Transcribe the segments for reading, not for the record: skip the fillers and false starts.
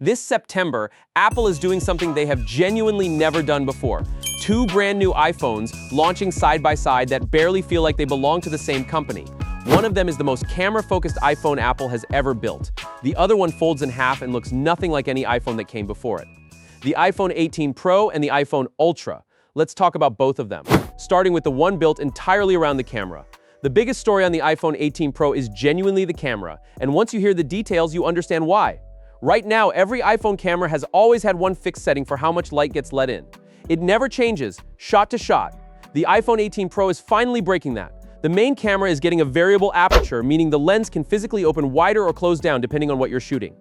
This September, Apple is doing something they have genuinely never done before. Two brand new iPhones launching side by side that barely feel like they belong to the same company. One of them is the most camera-focused iPhone Apple has ever built. The other one folds in half and looks nothing like any iPhone that came before it. The iPhone 18 Pro and the iPhone Ultra. Let's talk about both of them, starting with the one built entirely around the camera. The biggest story on the iPhone 18 Pro is genuinely the camera, and once you hear the details, you understand why. Right now, every iPhone camera has always had one fixed setting for how much light gets let in. It never changes, shot to shot. The iPhone 18 Pro is finally breaking that. The main camera is getting a variable aperture, meaning the lens can physically open wider or close down depending on what you're shooting.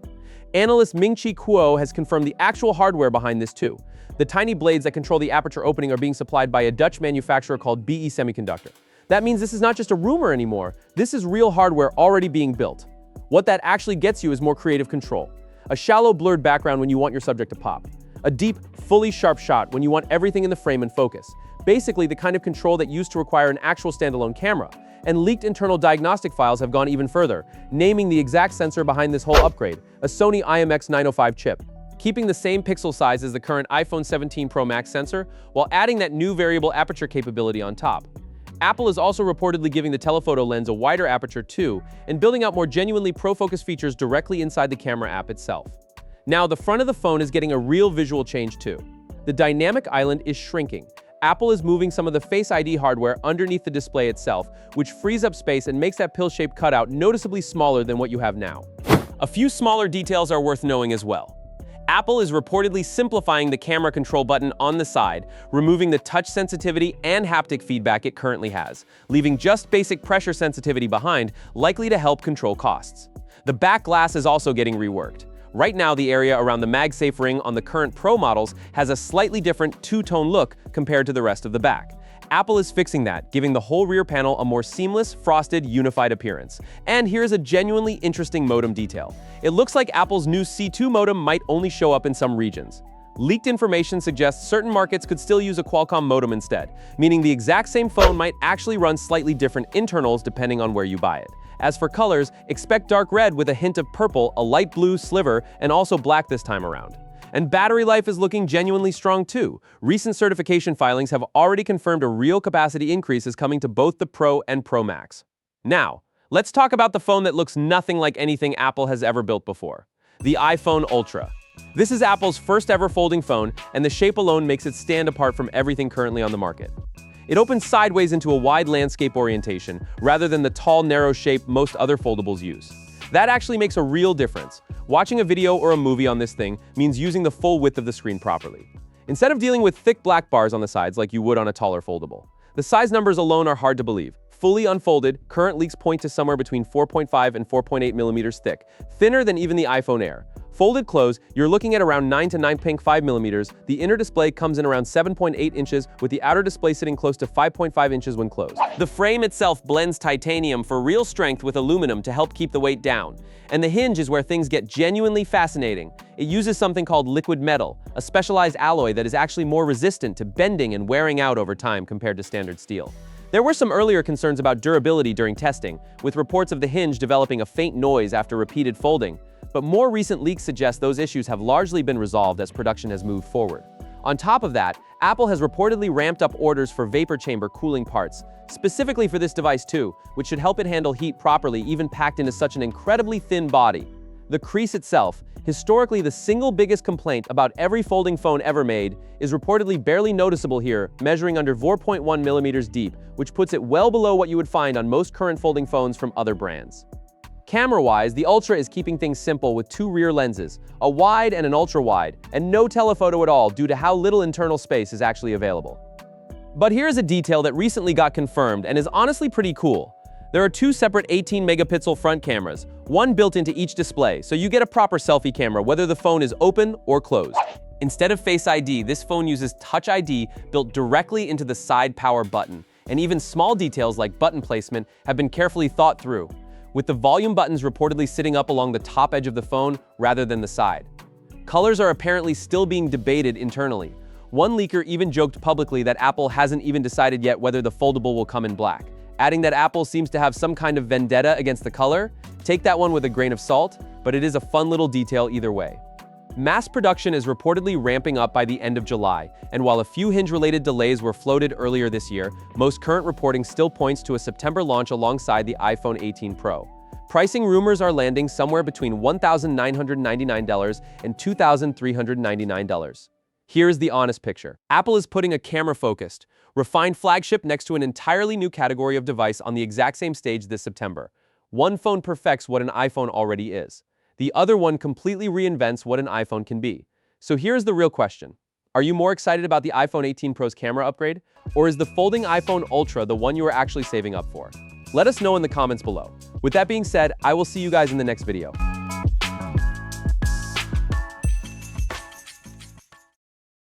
Analyst Ming-Chi Kuo has confirmed the actual hardware behind this too. The tiny blades that control the aperture opening are being supplied by a Dutch manufacturer called BE Semiconductor. That means this is not just a rumor anymore. This is real hardware already being built. What that actually gets you is more creative control. A shallow blurred background when you want your subject to pop. A deep, fully sharp shot when you want everything in the frame in focus. Basically the kind of control that used to require an actual standalone camera. And leaked internal diagnostic files have gone even further, naming the exact sensor behind this whole upgrade, a Sony IMX905 chip. Keeping the same pixel size as the current iPhone 17 Pro Max sensor, while adding that new variable aperture capability on top. Apple is also reportedly giving the telephoto lens a wider aperture too, and building out more genuinely pro-focus features directly inside the camera app itself. Now, the front of the phone is getting a real visual change too. The dynamic island is shrinking. Apple is moving some of the Face ID hardware underneath the display itself, which frees up space and makes that pill-shaped cutout noticeably smaller than what you have now. A few smaller details are worth knowing as well. Apple is reportedly simplifying the camera control button on the side, removing the touch sensitivity and haptic feedback it currently has, leaving just basic pressure sensitivity behind, likely to help control costs. The back glass is also getting reworked. Right now, the area around the MagSafe ring on the current Pro models has a slightly different two-tone look compared to the rest of the back. Apple is fixing that, giving the whole rear panel a more seamless, frosted, unified appearance. And here's a genuinely interesting modem detail. It looks like Apple's new C2 modem might only show up in some regions. Leaked information suggests certain markets could still use a Qualcomm modem instead, meaning the exact same phone might actually run slightly different internals depending on where you buy it. As for colors, expect dark red with a hint of purple, a light blue sliver, and also black this time around. And battery life is looking genuinely strong too. Recent certification filings have already confirmed a real capacity increase is coming to both the Pro and Pro Max. Now, let's talk about the phone that looks nothing like anything Apple has ever built before. The iPhone Ultra. This is Apple's first ever folding phone, and the shape alone makes it stand apart from everything currently on the market. It opens sideways into a wide landscape orientation, rather than the tall, narrow shape most other foldables use. That actually makes a real difference. Watching a video or a movie on this thing means using the full width of the screen properly, instead of dealing with thick black bars on the sides like you would on a taller foldable. The size numbers alone are hard to believe. Fully unfolded, current leaks point to somewhere between 4.5 and 4.8 millimeters thick, thinner than even the iPhone Air. Folded close, you're looking at around 9 to 9.5 millimeters. The inner display comes in around 7.8 inches, with the outer display sitting close to 5.5 inches when closed. The frame itself blends titanium for real strength with aluminum to help keep the weight down. And the hinge is where things get genuinely fascinating. It uses something called liquid metal, a specialized alloy that is actually more resistant to bending and wearing out over time compared to standard steel. There were some earlier concerns about durability during testing, with reports of the hinge developing a faint noise after repeated folding. But more recent leaks suggest those issues have largely been resolved as production has moved forward. On top of that, Apple has reportedly ramped up orders for vapor chamber cooling parts, specifically for this device too, which should help it handle heat properly even packed into such an incredibly thin body. The Crease itself, historically the single biggest complaint about every folding phone ever made, is reportedly barely noticeable here, measuring under 4.1 millimeters deep, which puts it well below what you would find on most current folding phones from other brands. Camera-wise, the Ultra is keeping things simple with two rear lenses, a wide and an ultra-wide, and no telephoto at all due to how little internal space is actually available. But here's a detail that recently got confirmed and is honestly pretty cool. There are two separate 18-megapixel front cameras, one built into each display, so you get a proper selfie camera whether the phone is open or closed. Instead of Face ID, this phone uses Touch ID built directly into the side power button, and even small details like button placement have been carefully thought through, with the volume buttons reportedly sitting up along the top edge of the phone rather than the side. Colors are apparently still being debated internally. One leaker even joked publicly that Apple hasn't even decided yet whether the foldable will come in black, adding that Apple seems to have some kind of vendetta against the color. Take that one with a grain of salt, but it is a fun little detail either way. Mass production is reportedly ramping up by the end of July, and while a few Hinge-related delays were floated earlier this year, most current reporting still points to a September launch alongside the iPhone 18 Pro. Pricing rumors are landing somewhere between $1,999 and $2,399. Here's the honest picture. Apple is putting a camera-focused, refined flagship next to an entirely new category of device on the exact same stage this September. One phone perfects what an iPhone already is. The other one completely reinvents what an iPhone can be. So here's the real question. Are you more excited about the iPhone 18 Pro's camera upgrade? Or is the folding iPhone Ultra the one you are actually saving up for? Let us know in the comments below. With that being said, I will see you guys in the next video.